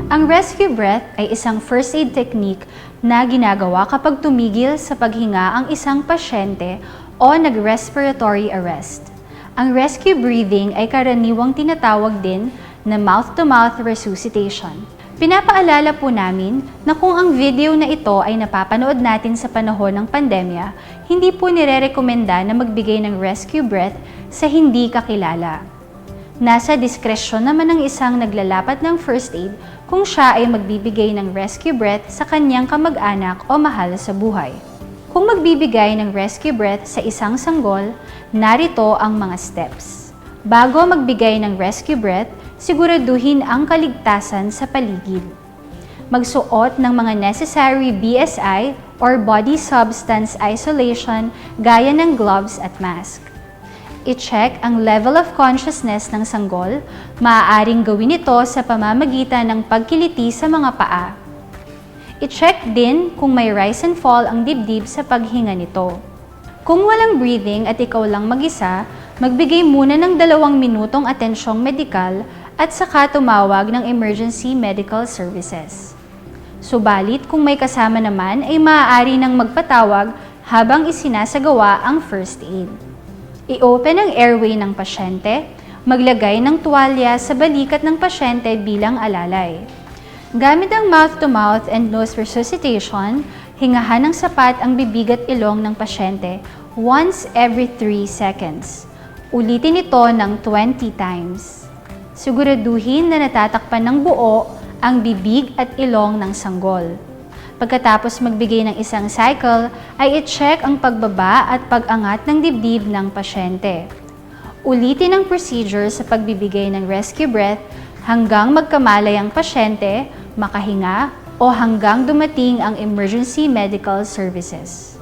Ang rescue breath ay isang first aid technique na ginagawa kapag tumigil sa paghinga ang isang pasyente o nag-respiratory arrest. Ang rescue breathing ay karaniwang tinatawag din na mouth-to-mouth resuscitation. Pinapaalala po namin na kung ang video na ito ay napapanood natin sa panahon ng pandemya, hindi po nire-rekomenda na magbigay ng rescue breath sa hindi kakilala. Nasa discretion naman ng isang naglalapat ng first aid kung siya ay magbibigay ng rescue breath sa kanyang kamag-anak o mahal sa buhay. Kung magbibigay ng rescue breath sa isang sanggol, narito ang mga steps. Bago magbigay ng rescue breath, siguraduhin ang kaligtasan sa paligid. Magsuot ng mga necessary BSI or Body Substance Isolation gaya ng gloves at mask. I-check ang level of consciousness ng sanggol. Maaaring gawin ito sa pamamagitan ng pagkiliti sa mga paa. I-check din kung may rise and fall ang dibdib sa paghinga nito. Kung walang breathing at ikaw lang mag-isa, magbigay muna ng 2 minutong atensyong medikal at saka tumawag ng emergency medical services. Subalit kung may kasama naman ay maaari nang magpatawag habang isinasagawa ang first aid. I-open ang airway ng pasyente, maglagay ng tuwalya sa balikat ng pasyente bilang alalay. Gamit ang mouth-to-mouth and nose resuscitation, hingahan ng sapat ang bibig at ilong ng pasyente once every 3 seconds. Ulitin ito ng 20 times. Siguraduhin na natatakpan ng buo ang bibig at ilong ng sanggol. Pagkatapos magbigay ng isang cycle, ay i-check ang pagbaba at pag-angat ng dibdib ng pasyente. Ulitin ang procedure sa pagbibigay ng rescue breath hanggang magkamalay ang pasyente, makahinga, o hanggang dumating ang emergency medical services.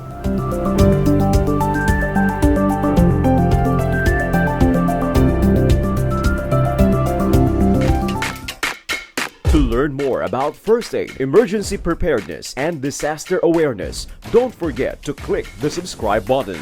To learn more about first aid, emergency preparedness, and disaster awareness, don't forget to click the subscribe button.